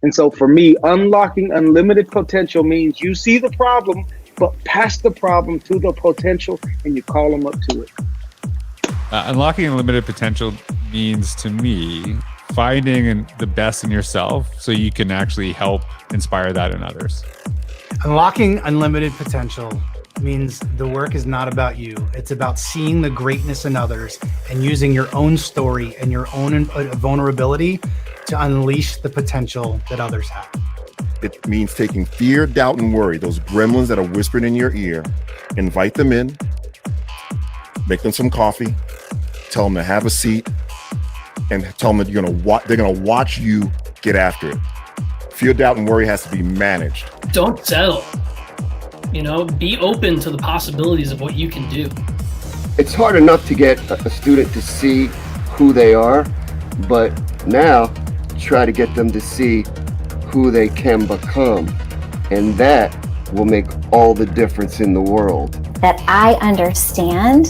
And so for me, unlocking unlimited potential means you see the problem, but pass the problem to the potential and you call them up to it. Unlocking unlimited potential means to me finding the best in yourself so you can actually help inspire that in others. Unlocking unlimited potential means the work is not about you. It's about seeing the greatness in others and using your own story and your own vulnerability to unleash the potential that others have. It means taking fear, doubt, and worry, those gremlins that are whispered in your ear, invite them in, make them some coffee, tell them to have a seat, and tell them that they're gonna watch you get after it. Fear, doubt, and worry has to be managed. Don't settle. Be open to the possibilities of what you can do. It's hard enough to get a student to see who they are, but now try to get them to see who they can become. And that will make all the difference in the world. That I understand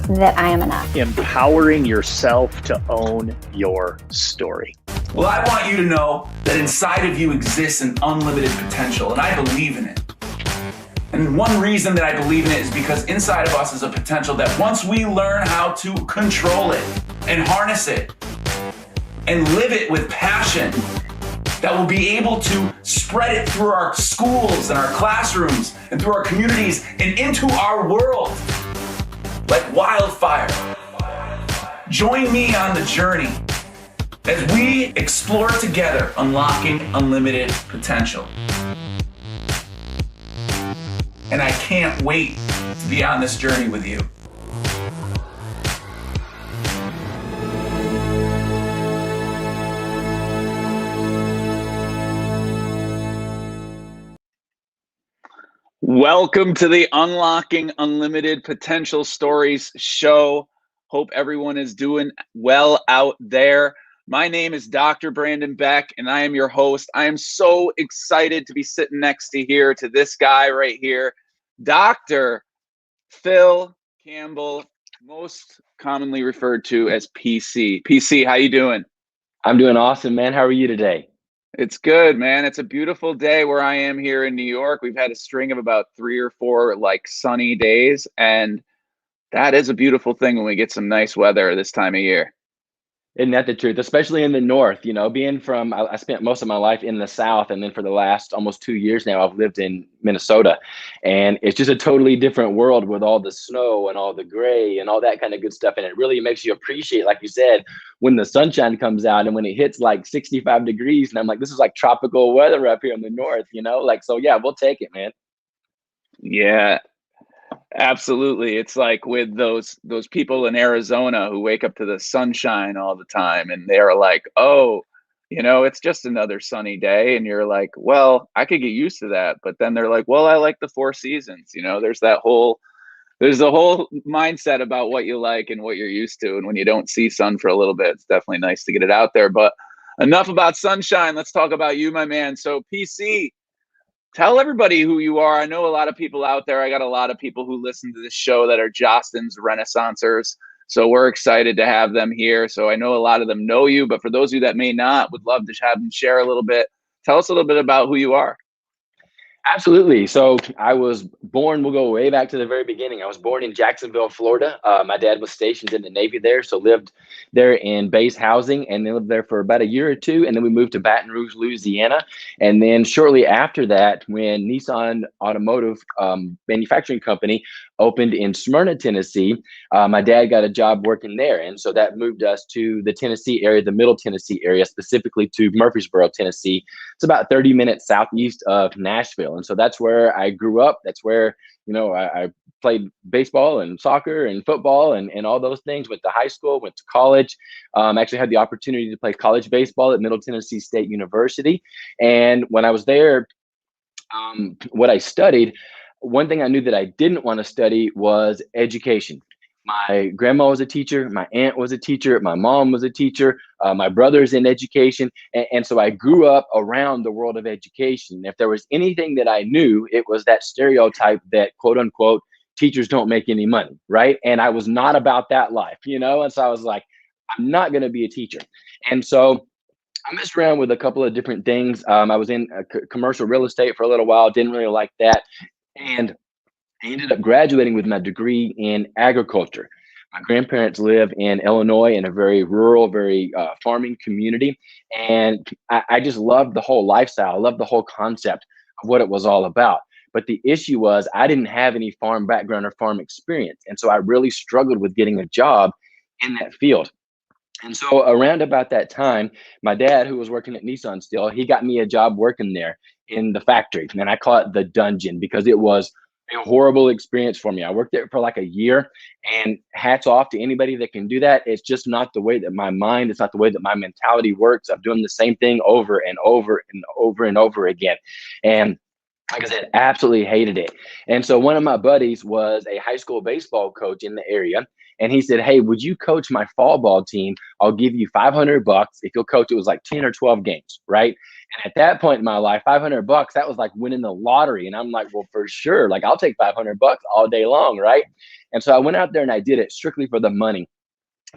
that I am enough. Empowering yourself to own your story. Well, I want you to know that inside of you exists an unlimited potential, and I believe in it. And one reason that I believe in it is because inside of us is a potential that once we learn how to control it and harness it and live it with passion, that we'll be able to spread it through our schools and our classrooms and through our communities and into our world like wildfire. Join me on the journey as we explore together unlocking unlimited potential. And I can't wait to be on this journey with you. Welcome to the Unlocking Unlimited Potential Stories show. Hope everyone is doing well out there. My name is Dr. Brandon Beck, and I am your host. I am so excited to be sitting next to this guy right here, Dr. Phil Campbell, most commonly referred to as PC. PC, how you doing? I'm doing awesome, man. How are you today? It's good, man. It's a beautiful day where I am here in New York. We've had a string of about 3 or 4 sunny days, and that is a beautiful thing when we get some nice weather this time of year. Isn't that the truth? Especially in the North, being from, I spent most of my life in the South. And then for the last almost 2 years now, I've lived in Minnesota. And it's just a totally different world with all the snow and all the gray and all that kind of good stuff. And it really makes you appreciate, like you said, when the sunshine comes out and when it hits 65 degrees. And I'm like, this is like tropical weather up here in the North, so yeah, we'll take it, man. Yeah. Absolutely. It's like with those people in Arizona who wake up to the sunshine all the time and they're like, oh, it's just another sunny day. And you're like, well, I could get used to that. But then they're like, well, I like the 4 seasons. There's the whole mindset about what you like and what you're used to. And when you don't see sun for a little bit, it's definitely nice to get it out there. But enough about sunshine. Let's talk about you, my man. So PC, tell everybody who you are. I know a lot of people out there. I got a lot of people who listen to this show that are Jostens Renaissancers. So we're excited to have them here. So I know a lot of them know you, but for those of you that may not, would love to have them share a little bit. Tell us a little bit about who you are. Absolutely. So I was born, we'll go way back to the very beginning. I was born in Jacksonville, Florida. My dad was stationed in the Navy there, so lived there in base housing and then lived there for about a year or 2. And then we moved to Baton Rouge, Louisiana. And then shortly after that, when Nissan Automotive Manufacturing Company opened in Smyrna, Tennessee, my dad got a job working there. And so that moved us to the Tennessee area, the Middle Tennessee area, specifically to Murfreesboro, Tennessee. It's about 30 minutes southeast of Nashville. And so that's where I grew up. That's where, I played baseball and soccer and football and all those things. Went to high school, went to college. Actually had the opportunity to play college baseball at Middle Tennessee State University. And when I was there, what I studied, one thing I knew that I didn't want to study was education. My grandma was a teacher. My aunt was a teacher. My mom was a teacher. My brother's in education. And so I grew up around the world of education. If there was anything that I knew, it was that stereotype that, quote unquote, teachers don't make any money, right? And I was not about that life, And so I was like, I'm not going to be a teacher. And so I messed around with a couple of different things. I was in commercial real estate for a little while, didn't really like that. And I ended up graduating with my degree in agriculture. My grandparents live in Illinois in a very rural, very farming community. And I just loved the whole lifestyle. I loved the whole concept of what it was all about. But the issue was I didn't have any farm background or farm experience. And so I really struggled with getting a job in that field. And so around about that time, my dad, who was working at Nissan still, he got me a job working there in the factory. And I call it the dungeon because it was a horrible experience for me. I worked there for like a year, and hats off to anybody that can do that. It's just not the way that my mind, it's not the way that my mentality works. I'm doing the same thing over and over and over and over again. And like I said, absolutely hated it. And so one of my buddies was a high school baseball coach in the area. And he said, "Hey, would you coach my fall ball team? I'll give you $500 if you'll coach." It was like 10 or 12 games, right? And at that point in my life, $500, that was like winning the lottery. And I'm like, well, for sure. Like, I'll take $500 all day long, right? And so I went out there and I did it strictly for the money.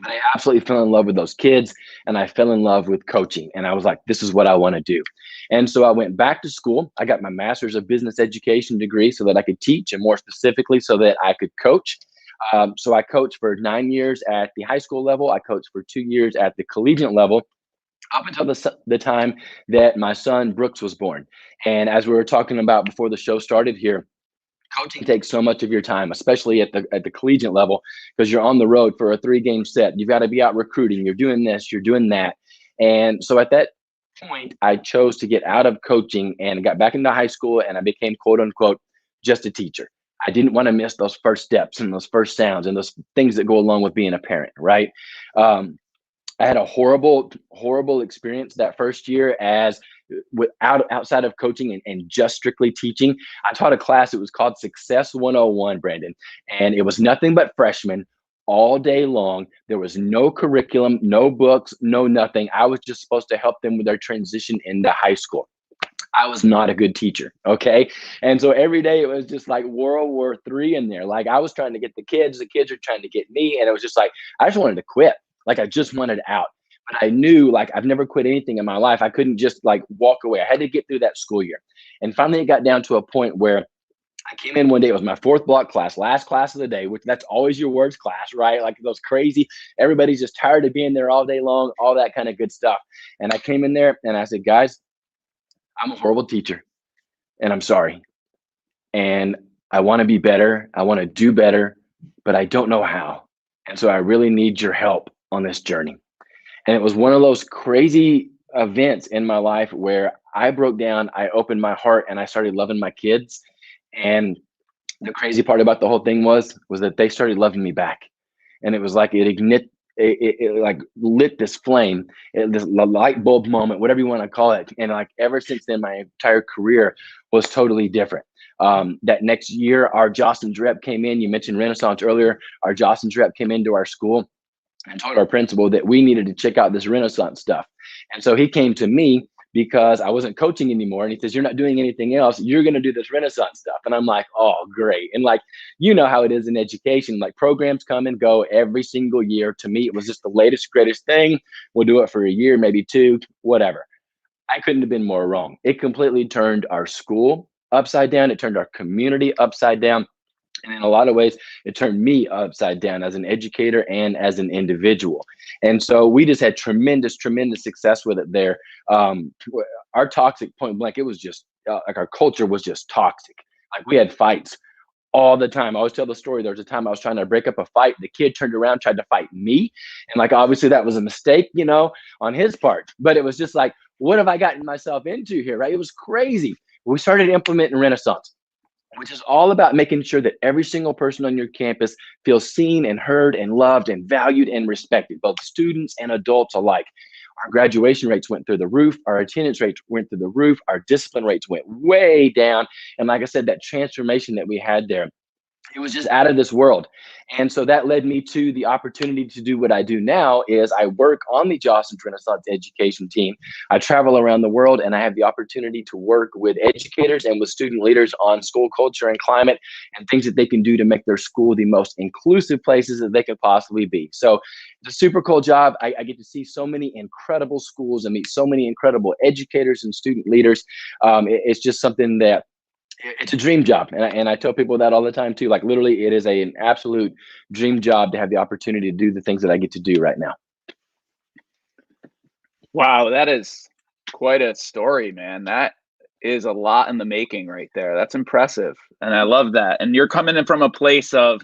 But I absolutely fell in love with those kids, and I fell in love with coaching. And I was like, this is what I want to do. And so I went back to school. I got my master's of business education degree so that I could teach, and more specifically, so that I could coach. So I coached for 9 years at the high school level. I coached for 2 years at the collegiate level, up until the time that my son Brooks was born. And as we were talking about before the show started here, coaching takes so much of your time, especially at the collegiate level, because you're on the road for a 3-game set. You've got to be out recruiting. You're doing this, you're doing that. And so at that point, I chose to get out of coaching and got back into high school, and I became, quote unquote, just a teacher. I didn't want to miss those first steps and those first sounds and those things that go along with being a parent, right? I had a horrible, horrible experience that first year outside of coaching and just strictly teaching. I taught a class. It was called Success 101, Brandon, and it was nothing but freshmen all day long. There was no curriculum, no books, no nothing. I was just supposed to help them with their transition into high school. I was not a good teacher. Okay. And so every day it was just like World War III in there. Like, I was trying to get the kids were trying to get me. And it was just like, I just wanted to quit. Like, I just wanted out. But I knew, like, I've never quit anything in my life. I couldn't just like walk away. I had to get through that school year. And finally it got down to a point where I came in one day. It was my 4th block class, last class of the day, which that's always your words class, right? Like those crazy, everybody's just tired of being there all day long, all that kind of good stuff. And I came in there and I said, guys, I'm a horrible teacher and I'm sorry. And I want to be better. I want to do better, but I don't know how. And so I really need your help on this journey. And it was one of those crazy events in my life where I broke down, I opened my heart, and I started loving my kids. And the crazy part about the whole thing was that they started loving me back. And it was like it like lit this flame, this light bulb moment, whatever you want to call it. And like ever since then, my entire career was totally different. That next year, our Jostens rep came in. You mentioned Renaissance earlier. Our Jostens rep came into our school and told our principal that we needed to check out this Renaissance stuff. And so he came to me because I wasn't coaching anymore. And he says, "You're not doing anything else. You're going to do this Renaissance stuff." And I'm like, oh, great. And like, you know how it is in education, like programs come and go every single year. To me, it was just the latest, greatest thing. We'll do it for a year, maybe 2, whatever. I couldn't have been more wrong. It completely turned our school upside down. It turned our community upside down. And in a lot of ways, it turned me upside down as an educator and as an individual. And so we just had tremendous, tremendous success with it there. Our toxic, point blank, it was just like our culture was just toxic. Like, we had fights all the time. I always tell the story. There was a time I was trying to break up a fight. The kid turned around, tried to fight me. And like, obviously that was a mistake, on his part. But it was just like, what have I gotten myself into here, right? It was crazy. We started implementing Renaissance, which is all about making sure that every single person on your campus feels seen and heard and loved and valued and respected, both students and adults alike. Our graduation rates went through the roof. Our attendance rates went through the roof. Our discipline rates went way down. And like I said, that transformation that we had there, it was just out of this world. And so that led me to the opportunity to do what I do now is I work on the Jostens Renaissance education team. I travel around the world and I have the opportunity to work with educators and with student leaders on school culture and climate and things that they can do to make their school the most inclusive places that they could possibly be. So it's a super cool job. I get to see so many incredible schools and meet so many incredible educators and student leaders. It's just something that it's a dream job. And I tell people that all the time too. Like literally it is an absolute dream job to have the opportunity to do the things that I get to do right now. Wow, that is quite a story, man. That is a lot in the making right there. That's impressive. And I love that. And you're coming in from a place of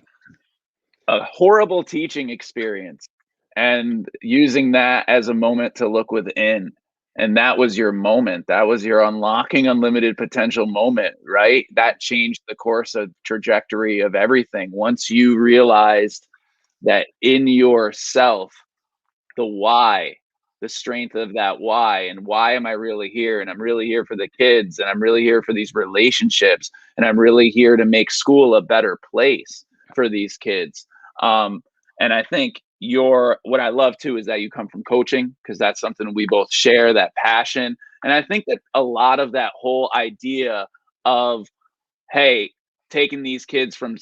a horrible teaching experience and using that as a moment to look within. And that was your moment. That was your unlocking unlimited potential moment, right? That changed the course of trajectory of everything. Once you realized that in yourself, the why, the strength of that why, and why am I really here? And I'm really here for the kids, and I'm really here for these relationships, and I'm really here to make school a better place for these kids. And I think what I love too is that you come from coaching, because that's something we both share, that passion. And I think that a lot of that whole idea of, hey, taking these kids from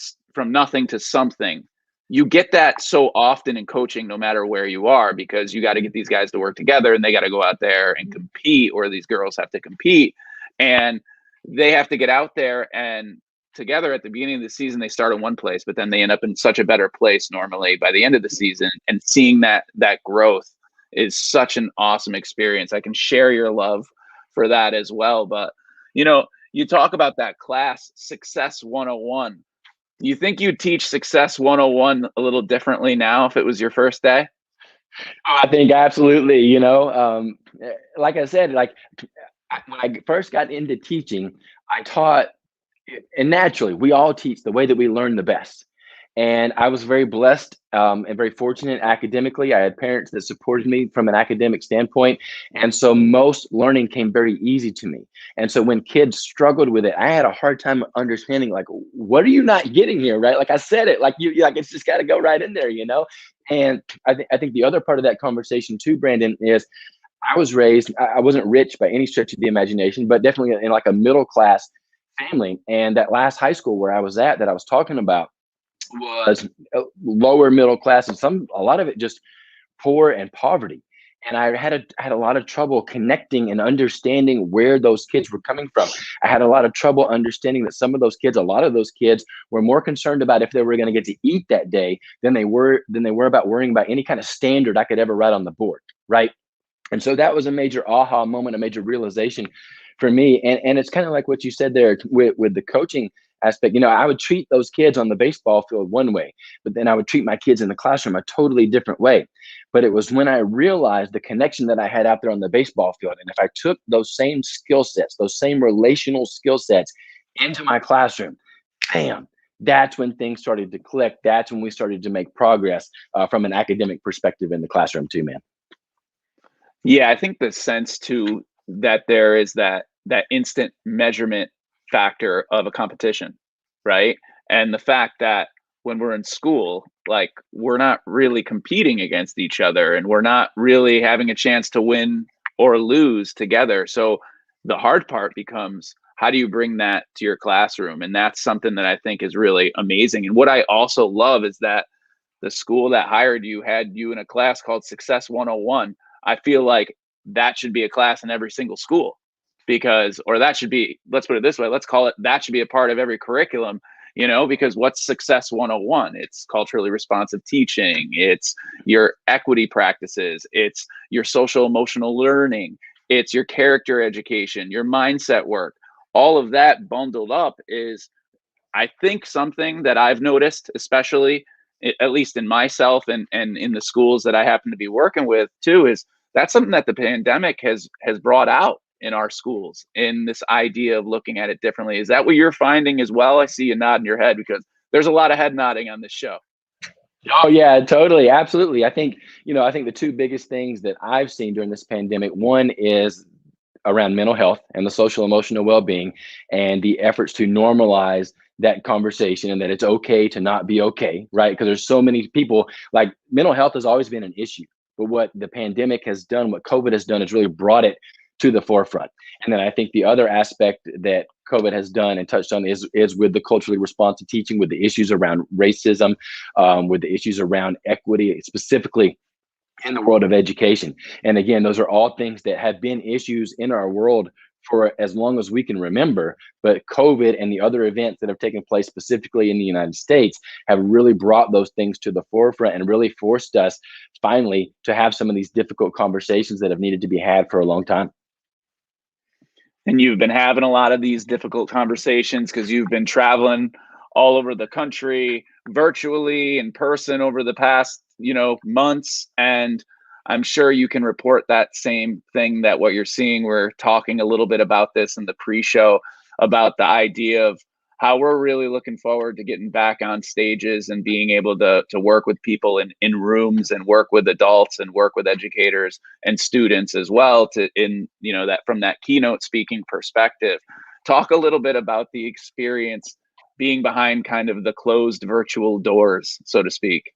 nothing to something, you get that so often in coaching, no matter where you are, because you got to get these guys to work together and they got to go out there and compete, or these girls have to compete and they have to get out there and together. At the beginning of the season, they start in one place, but then they end up in such a better place normally by the end of the season. And seeing that growth is such an awesome experience. I can share your love for that as well. But, you talk about that class, Success 101. You think you'd teach Success 101 a little differently now if it was your first day? Oh, I think absolutely. Like I said, when I first got into teaching, I taught, and naturally, we all teach the way that we learn the best. And I was very blessed and very fortunate academically. I had parents that supported me from an academic standpoint. And so most learning came very easy to me. And so when kids struggled with it, I had a hard time understanding, like, what are you not getting here, right? Like I said it, like it's just got to go right in there, And I think the other part of that conversation too, Brandon, is I was raised, I wasn't rich by any stretch of the imagination, but definitely in like a middle class family. And that last high school where I was at that I was talking about was lower middle class, and a lot of it just poor and poverty. And I had a lot of trouble connecting and understanding where those kids were coming from. I had a lot of trouble understanding that a lot of those kids were more concerned about if they were going to get to eat that day than they were about worrying about any kind of standard I could ever write on the board, right? And so that was a major aha moment, a major realization for me. And it's kind of like what you said there with the coaching aspect. I would treat those kids on the baseball field one way, but then I would treat my kids in the classroom a totally different way. But it was when I realized the connection that I had out there on the baseball field. And if I took those same skill sets, those same relational skill sets into my classroom, bam, that's when things started to click. That's when we started to make progress from an academic perspective in the classroom too, man. Yeah, I think the sense too that there is that instant measurement factor of a competition, right? And the fact that when we're in school, like, we're not really competing against each other and we're not really having a chance to win or lose together. So the hard part becomes, how do you bring that to your classroom? And that's something that I think is really amazing. And what I also love is that the school that hired you had you in a class called Success 101. I feel like that should be a class in every single school, or that should be, let's put it this way, let's call it, that should be a part of every curriculum, because what's Success 101? It's culturally responsive teaching. It's your equity practices. It's your social emotional learning. It's your character education, your mindset work. All of that bundled up is, I think, something that I've noticed, especially at least in myself and in the schools that I happen to be working with too, is that's something that the pandemic has brought out in our schools, in this idea of looking at it differently. Is that what you're finding as well? I see you nodding your head, because there's a lot of head nodding on this show. Oh yeah, totally. Absolutely. I think the two biggest things that I've seen during this pandemic, one is around mental health and the social emotional well-being, and the efforts to normalize that conversation and that it's okay to not be okay, right? Because there's so many people, like mental health has always been an issue. But what the pandemic has done, what COVID has done, is really brought it to the forefront. And then I think the other aspect that COVID has done and touched on is with the culturally responsive teaching, with the issues around racism, with the issues around equity, specifically in the world of education. And again, those are all things that have been issues in our world for as long as we can remember. But COVID and the other events that have taken place specifically in the United States have really brought those things to the forefront and really forced us finally to have some of these difficult conversations that have needed to be had for a long time. And you've been having a lot of these difficult conversations because you've been traveling all over the country, virtually, in person over the past, months. And I'm sure you can report that same thing, that what you're seeing. We're talking a little bit about this in the pre-show, about the idea of how we're really looking forward to getting back on stages and being able to work with people in rooms and work with adults and work with educators and students as well, that from that keynote speaking perspective. Talk a little bit about the experience being behind kind of the closed virtual doors, so to speak.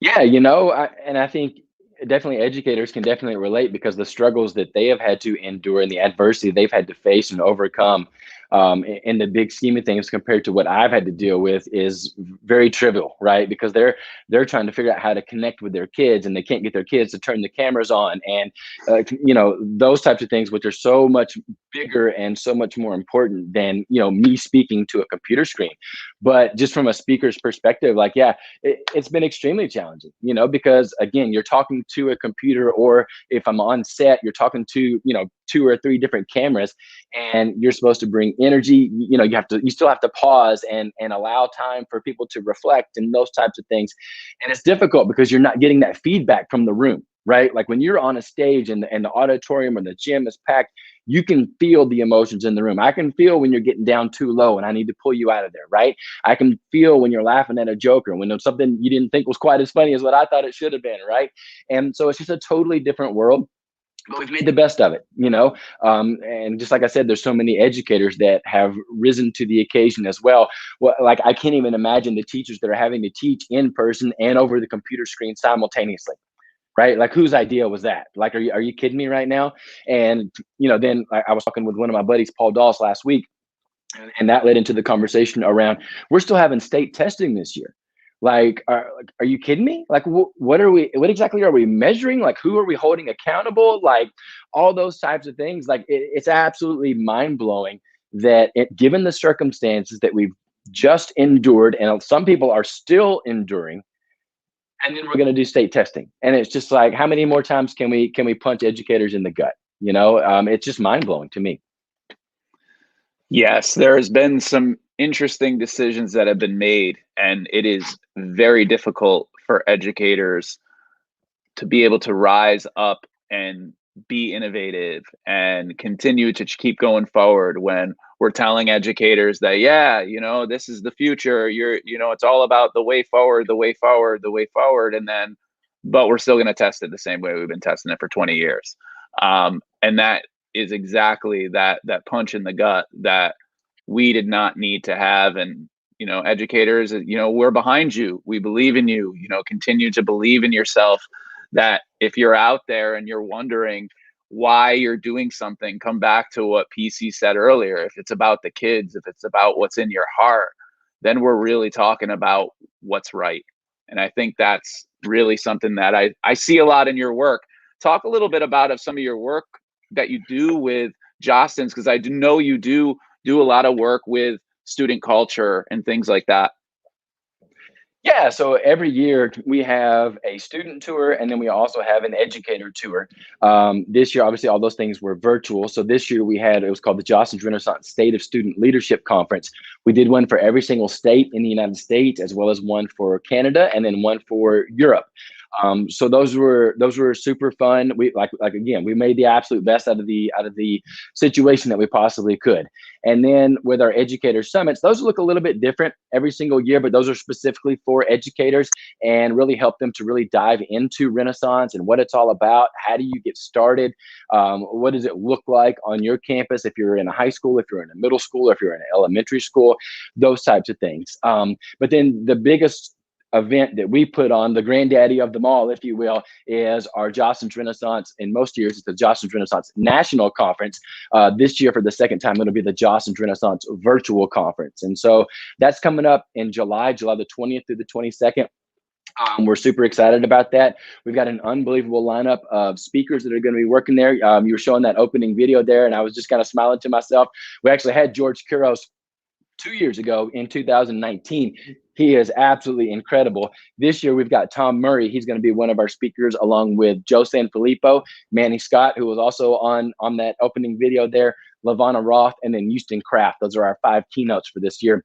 Yeah, and I think definitely educators can definitely relate, because the struggles that they have had to endure and the adversity they've had to face and overcome in the big scheme of things compared to what I've had to deal with is very trivial, right? Because they're trying to figure out how to connect with their kids, and they can't get their kids to turn the cameras on, and those types of things, which are so much bigger and so much more important than me speaking to a computer screen. But just from a speaker's perspective, it's been extremely challenging, because again, you're talking to a computer, or if I'm on set, you're talking to 2 or 3 different cameras, and you're supposed to bring energy. You still have to pause and allow time for people to reflect and those types of things. And it's difficult because you're not getting that feedback from the room, right? Like when you're on a stage and the auditorium or the gym is packed, you can feel the emotions in the room. I can feel when you're getting down too low and I need to pull you out of there, right? I can feel when you're laughing at a joke, or when there's something you didn't think was quite as funny as what I thought it should have been, right? And so it's just a totally different world. But we've made the best of it, and just like I said, there's so many educators that have risen to the occasion as well. Well, like I can't even imagine the teachers that are having to teach in person and over the computer screen simultaneously, right? Like whose idea was that? Like, are you kidding me right now? And then I was talking with one of my buddies, Paul Doss, last week, and that led into the conversation around we're still having state testing this year. Like, are you kidding me? Like, what exactly are we measuring? Like, who are we holding accountable? Like, all those types of things. Like, it's absolutely mind blowing that given the circumstances that we've just endured, and some people are still enduring, and then we're going to do state testing. And it's just like, how many more times can we punch educators in the gut? It's just mind blowing to me. Yes, there has been some interesting decisions that have been made, and it is very difficult for educators to be able to rise up and be innovative and continue to keep going forward when we're telling educators that, this is the future. It's all about the way forward, the way forward, the way forward. But we're still going to test it the same way we've been testing it for 20 years. And that is exactly that punch in the gut that we did not need to have. And, educators, we're behind you. We believe in you, continue to believe in yourself, that if you're out there and you're wondering why you're doing something, come back to what PC said earlier. If it's about the kids, if it's about what's in your heart, then we're really talking about what's right. And I think that's really something that I see a lot in your work. Talk a little bit about some of your work that you do with Jostens, because I do know you do a lot of work with student culture and things like that. Yeah, so every year we have a student tour, and then we also have an educator tour. This year, obviously, all those things were virtual. So this year it was called the Jostens Renaissance State of Student Leadership Conference. We did one for every single state in the United States, as well as one for Canada, and then one for Europe. So those were super fun. We like again, we made the absolute best out of the situation that we possibly could. And then with our educator summits, those look a little bit different every single year, but those are specifically for educators and really help them to really dive into Renaissance and what it's all about. How do you get started? What does it look like on your campus if you're in a high school, if you're in a middle school, if you're in an elementary school, those types of things. But then the biggest event that we put on, the granddaddy of them all, if you will, is our Jocelyn's Renaissance. In most years, it's the Jocelyn's Renaissance National Conference. This year, for the second time, it'll be the Jocelyn's Renaissance Virtual Conference. And so that's coming up in July the 20th through the 22nd. We're super excited about that. We've got an unbelievable lineup of speakers that are going to be working there. You were showing that opening video there, and I was just kind of smiling to myself. We actually had George Kuros 2 years ago in 2019. He is absolutely incredible. This year, we've got Tom Murray. He's going to be one of our speakers, along with Joe Sanfilippo, Manny Scott, who was also on that opening video there, LaVonna Roth, and then Houston Kraft. Those are our 5 keynotes for this year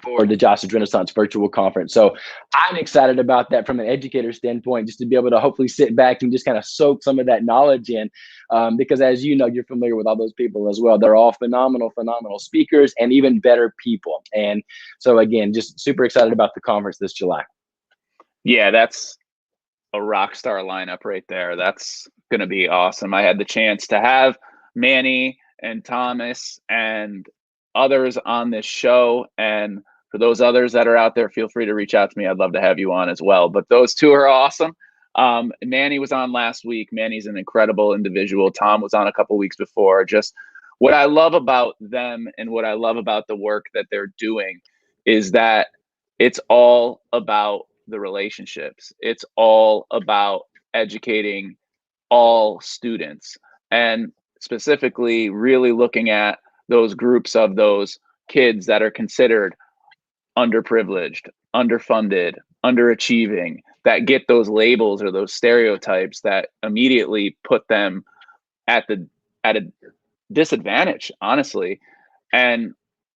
for the Jocelyn's Renaissance Virtual Conference. So I'm excited about that from an educator standpoint, just to be able to hopefully sit back and just kind of soak some of that knowledge in. Because as you know, you're familiar with all those people as well. They're all phenomenal speakers and even better people. And so again, just super excited about the conference this July. Yeah, that's a rock star lineup right there. That's going to be awesome. I had the chance to have Manny and Thomas and others on this show, and for those others that are out there, feel free to reach out to me. I'd love to have you on as well. But those two are awesome. Manny was on last week. Manny's an incredible individual. Tom was on a couple weeks before. Just what I love about them and what I love about the work that they're doing is that it's all about the relationships. It's all about educating all students, and specifically really looking at those groups of those kids that are considered underprivileged, underfunded, underachieving, that get those labels or those stereotypes that immediately put them at a disadvantage, honestly. And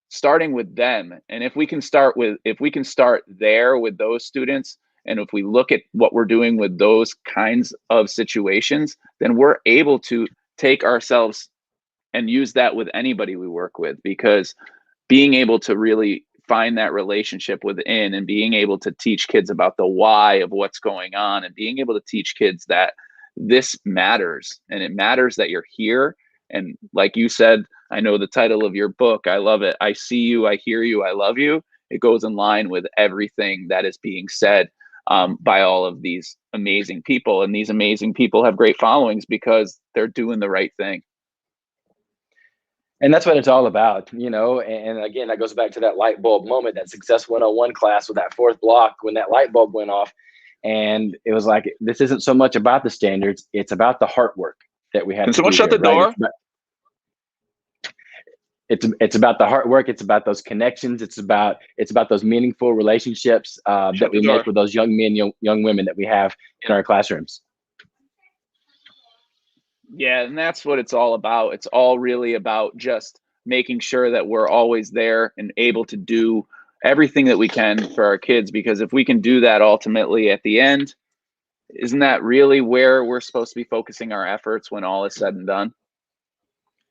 starting with them, and if we can start there with those students, and if we look at what we're doing with those kinds of situations, then we're able to take ourselves and use that with anybody we work with, because being able to really find that relationship within and being able to teach kids about the why of what's going on and being able to teach kids that this matters and it matters that you're here. And like you said, I know the title of your book. I love it. I see you, I hear you, I love you. It goes in line with everything that is being said by all of these amazing people. And these amazing people have great followings because they're doing the right thing. And that's what it's all about, you know. And again, that goes back to that light bulb moment, that Success 101 class with that 4th block, when that light bulb went off. And it was like, this isn't so much about the standards, it's about the heart work that we have. Can someone shut the door? It's about the hard work. It's about those connections. It's about those meaningful relationships that we make with those young men, young women that we have in our classrooms. Yeah, and that's what it's all about. It's all really about just making sure that we're always there and able to do everything that we can for our kids, because if we can do that ultimately at the end, isn't that really where we're supposed to be focusing our efforts when all is said and done?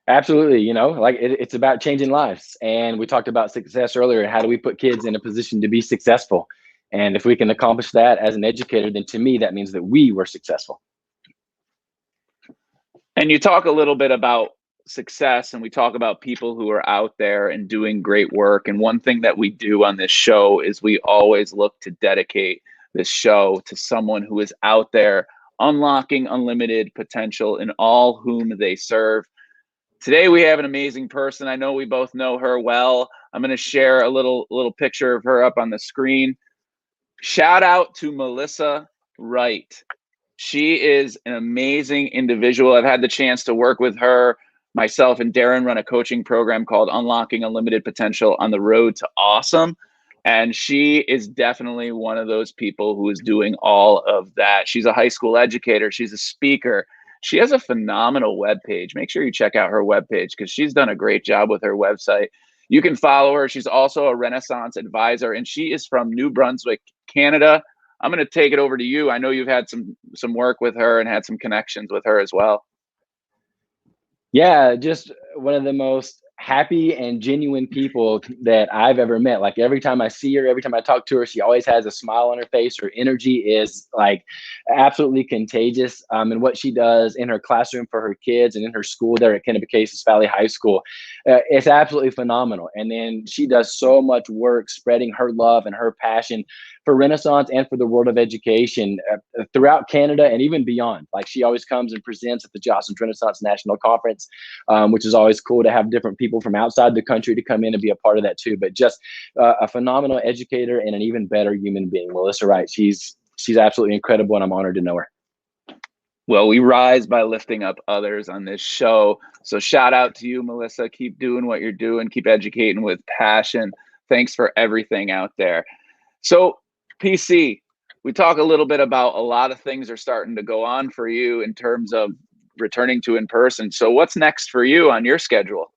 Absolutely. You know, like it's about changing lives. And we talked about success earlier. How do we put kids in a position to be successful? And if we can accomplish that as an educator, then to me, that means that we were successful. And you talk a little bit about success, and we talk about people who are out there and doing great work. And one thing that we do on this show is we always look to dedicate this show to someone who is out there unlocking unlimited potential in all whom they serve. Today we have an amazing person. I know we both know her well. I'm going to share a little picture of her up on the screen. Shout out to Melissa Wright. She is an amazing individual. I've had the chance to work with her. Myself and Darren run a coaching program called Unlocking Unlimited Potential on the Road to Awesome. And she is definitely one of those people who is doing all of that. She's a high school educator. She's a speaker. She has a phenomenal webpage. Make sure you check out her webpage because she's done a great job with her website. You can follow her. She's also a Renaissance advisor, and she is from New Brunswick, Canada. I'm going to take it over to you. I know you've had some work with her and had some connections with her as well. Yeah, just one of the most happy and genuine people that I've ever met. Like every time I see her, every time I talk to her, she always has a smile on her face. Her energy is like absolutely contagious. And what she does in her classroom for her kids and in her school there at Kennebecasis Valley High School, it's absolutely phenomenal. And then she does so much work spreading her love and her passion for Renaissance and for the world of education throughout Canada and even beyond. Like she always comes and presents at the Jocelyn's Renaissance National Conference, which is always cool to have different people from outside the country to come in and be a part of that too. But just a phenomenal educator and an even better human being. Melissa Wright, she's absolutely incredible, and I'm honored to know her. Well, we rise by lifting up others on this show. So shout out to you, Melissa. Keep doing what you're doing. Keep educating with passion. Thanks for everything out there. So PC, we talk a little bit about a lot of things are starting to go on for you in terms of returning to in person. So what's next for you on your schedule?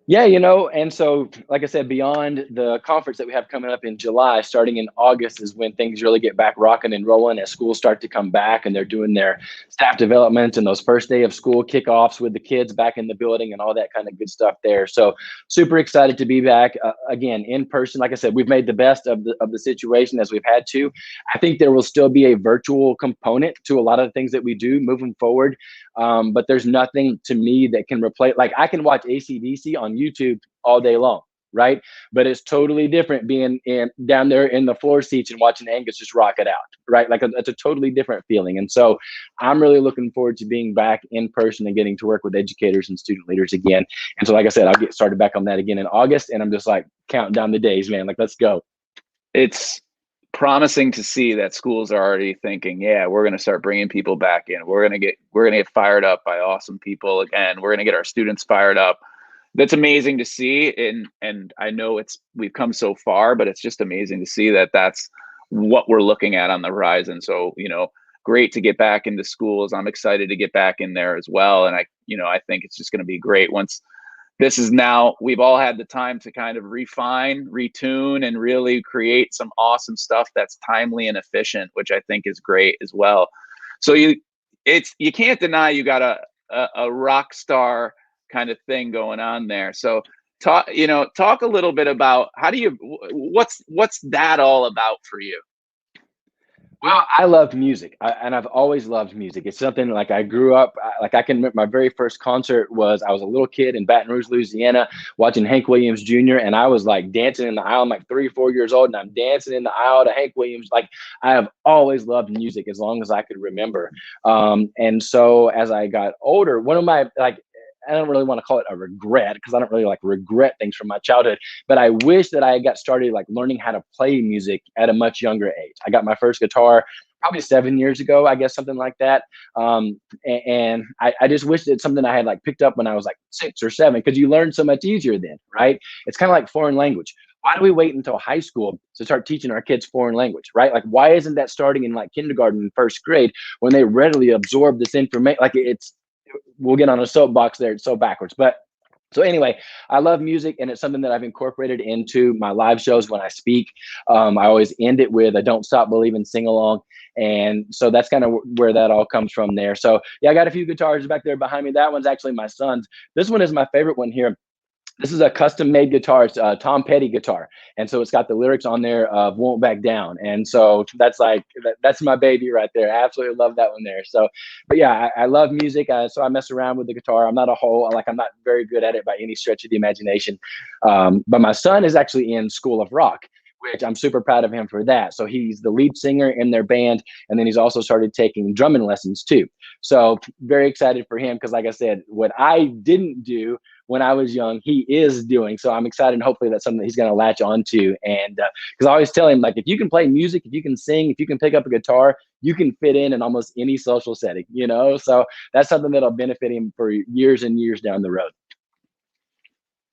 Yeah, you know, and so like I said, beyond the conference that we have coming up in July, starting in August is when things really get back rocking and rolling as schools start to come back and they're doing their staff development and those first day of school kickoffs with the kids back in the building and all that kind of good stuff there. So super excited to be back again in person. Like I said, we've made the best of the situation as we've had to. I think there will still be a virtual component to a lot of the things that we do moving forward. But there's nothing to me that can replace, like I can watch AC/DC on YouTube all day long, right? But it's totally different being down there in the floor seats and watching Angus just rock it out, right? Like it's a totally different feeling. And so I'm really looking forward to being back in person and getting to work with educators and student leaders again. And so, like I said, I'll get started back on that again in August, and I'm just like counting down the days, man. Like, let's go. It's promising to see that schools are already thinking, yeah, we're going to start bringing people back in. We're going to get fired up by awesome people again. We're going to get our students fired up. That's amazing to see. And I know we've come so far, but it's just amazing to see that that's what we're looking at on the horizon. So, you know, great to get back into schools. I'm excited to get back in there as well. And I think it's just going to be great once this is now, we've all had the time to kind of refine, retune, and really create some awesome stuff that's timely and efficient, which I think is great as well. So you can't deny you got a rock star kind of thing going on there. So talk a little bit about what's that all about for you? Well, I love music, and I've always loved music. It's something like I grew up, like I can remember my very first concert was I was a little kid in Baton Rouge, Louisiana, watching Hank Williams Jr., and I was like dancing in the aisle. I'm like 3 or 4 years old, and I'm dancing in the aisle to Hank Williams. Like I have always loved music as long as I could remember. And so as I got older, one of my I don't really want to call it a regret because I don't really like regret things from my childhood, but I wish that I got started like learning how to play music at a much younger age. I got my first guitar probably 7 years ago, I guess, something like that. And I just wish that something I had like picked up when I was like 6 or 7, because you learn so much easier then, right? It's kind of like foreign language. Why do we wait until high school to start teaching our kids foreign language, right? Like, why isn't that starting in like kindergarten and first grade when they readily absorb this information? Like we'll get on a soapbox there. It's so backwards. But so anyway, I love music, and it's something that I've incorporated into my live shows when I speak. I always end it with a "Don't Stop Believing" sing along. And so that's kind of where that all comes from there. So yeah, I got a few guitars back there behind me. That one's actually my son's. This one is my favorite one here. This is a custom made guitar. It's a Tom Petty guitar. And so it's got the lyrics on there of "Won't Back Down." And so that's my baby right there. I absolutely love that one there. So, but yeah, I love music. So I mess around with the guitar. I'm not very good at it by any stretch of the imagination. But my son is actually in School of Rock, which I'm super proud of him for that. So he's the lead singer in their band. And then he's also started taking drumming lessons too. So very excited for him. Cause like I said, what I didn't do when I was young, he is doing. So I'm excited, and hopefully that's something that he's going to latch onto. And because I always tell him, like, if you can play music, if you can sing, if you can pick up a guitar, you can fit in almost any social setting, you know? So that's something that'll benefit him for years and years down the road.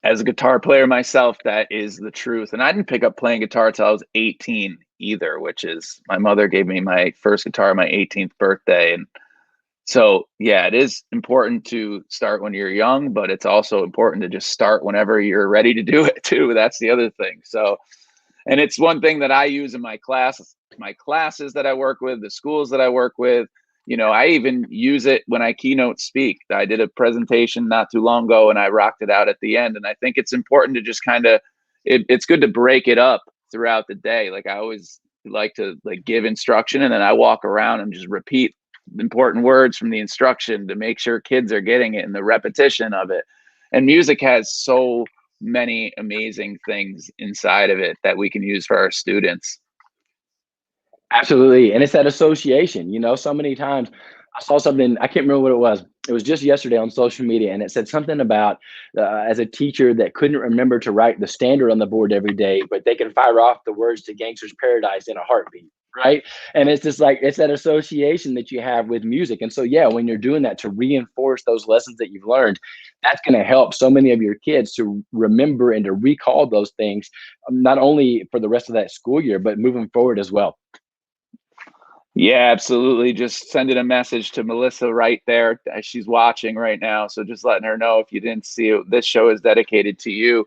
As a guitar player myself, that is the truth. And I didn't pick up playing guitar until I was 18 either, which is my mother gave me my first guitar on my 18th birthday. And so, yeah, it is important to start when you're young, but it's also important to just start whenever you're ready to do it too. That's the other thing. So And it's one thing that I use in my classes that I work with, the schools that I work with. You know, I even use it when I keynote speak. I did a presentation not too long ago and I rocked it out at the end. And I think it's important to just kind of, it's good to break it up throughout the day. Like I always like to like give instruction and then I walk around and just repeat important words from the instruction to make sure kids are getting it and the repetition of it. And music has so many amazing things inside of it that we can use for our students. Absolutely. And it's that association, you know, so many times I saw something, I can't remember what it was. It was just yesterday on social media, and it said something about as a teacher that couldn't remember to write the standard on the board every day, but they can fire off the words to Gangster's Paradise in a heartbeat. Right. And it's just like, it's that association that you have with music. And so, yeah, when you're doing that to reinforce those lessons that you've learned, that's going to help so many of your kids to remember and to recall those things, not only for the rest of that school year, but moving forward as well. Yeah, absolutely. Just sending a message to Melissa right there. She's watching right now. So just letting her know, if you didn't see it, this show is dedicated to you.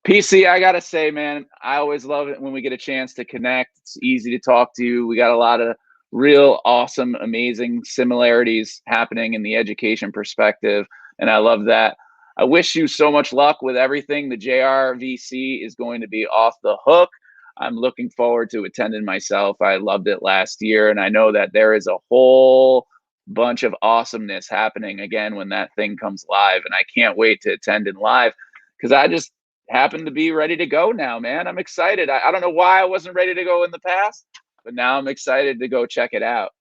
PC, I got to say, man, I always love it when we get a chance to connect. It's easy to talk to you. We got a lot of real awesome, amazing similarities happening in the education perspective. And I love that. I wish you so much luck with everything. The JRVC is going to be off the hook. I'm looking forward to attending myself. I loved it last year. And I know that there is a whole bunch of awesomeness happening again when that thing comes live. And I can't wait to attend in live because I just happen to be ready to go now, man. I'm excited. I don't know why I wasn't ready to go in the past, but now I'm excited to go check it out.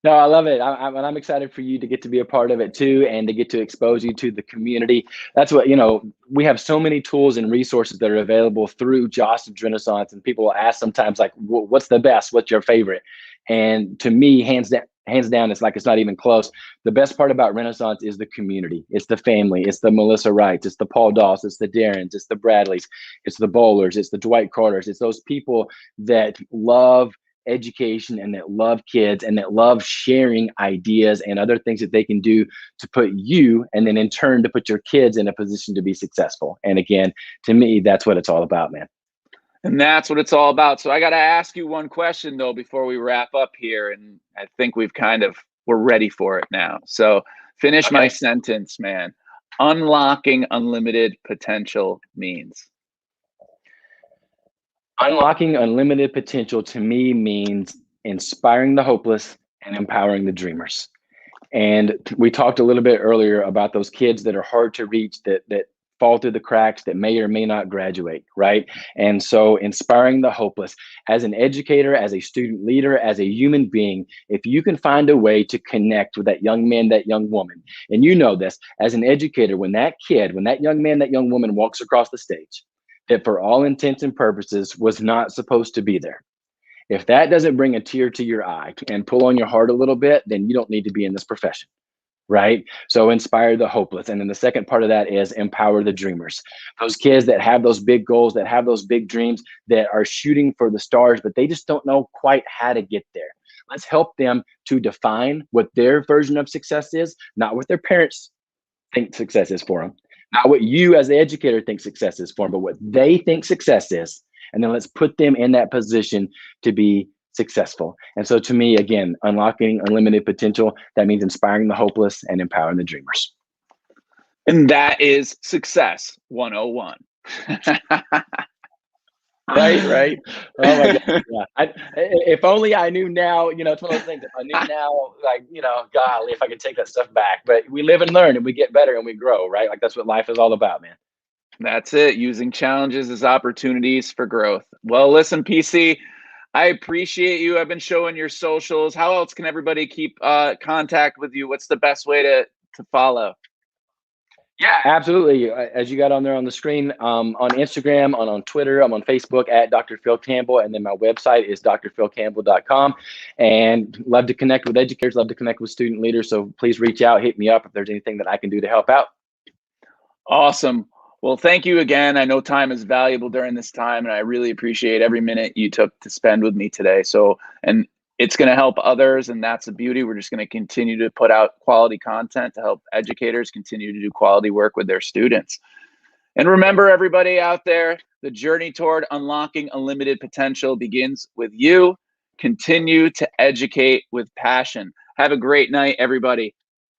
No, I love it. I'm excited for you to get to be a part of it too, and to get to expose you to the community. That's what, you know, we have so many tools and resources that are available through Jostens Renaissance, and people will ask sometimes like, what's the best? What's your favorite? And to me, hands down, it's like, it's not even close. The best part about Renaissance is the community. It's the family. It's the Melissa Wrights. It's the Paul Doss. It's the Darrens. It's the Bradleys. It's the Bowlers. It's the Dwight Carters. It's those people that love education and that love kids and that love sharing ideas and other things that they can do to put you, and then in turn to put your kids in a position to be successful. And again, to me, that's what it's all about, man. And that's what it's all about. So I got to ask you one question though before we wrap up here, and I think we're ready for it now. So finish my sentence, man. Unlocking unlimited potential means. Unlocking unlimited potential to me means inspiring the hopeless and empowering the dreamers. And we talked a little bit earlier about those kids that are hard to reach, that fall through the cracks, that may or may not graduate, right? And so inspiring the hopeless, as an educator, as a student leader, as a human being, if you can find a way to connect with that young man, that young woman, and you know this, as an educator, when that young man, that young woman walks across the stage, that for all intents and purposes was not supposed to be there. If that doesn't bring a tear to your eye and pull on your heart a little bit, then you don't need to be in this profession, right? So inspire the hopeless. And then the second part of that is empower the dreamers. Those kids that have those big goals, that have those big dreams, that are shooting for the stars, but they just don't know quite how to get there. Let's help them to define what their version of success is, not what their parents think success is for them, not what you as the educator think success is for them, but what they think success is. And then let's put them in that position to be successful. And so to me, again, unlocking unlimited potential, that means inspiring the hopeless and empowering the dreamers. And that is success 101. Right. Oh my God. Yeah. If only I knew now, you know, it's one of those things. If I knew now, like, you know, golly, if I could take that stuff back. But we live and learn and we get better and we grow, right? Like that's what life is all about, man. That's it. Using challenges as opportunities for growth. Well, listen, PC, I appreciate you. I've been showing your socials. How else can everybody keep contact with you? What's the best way to follow? Yeah, absolutely. As you got on there on the screen, on Instagram, on Twitter, I'm on Facebook at Dr. Phil Campbell. And then my website is drphilcampbell.com. And love to connect with educators, love to connect with student leaders. So please reach out, hit me up if there's anything that I can do to help out. Awesome. Well, thank you again. I know time is valuable during this time, and I really appreciate every minute you took to spend with me today. So, and it's going to help others, and that's the beauty. We're just going to continue to put out quality content to help educators continue to do quality work with their students. And remember, everybody out there, the journey toward unlocking unlimited potential begins with you. Continue to educate with passion. Have a great night, everybody.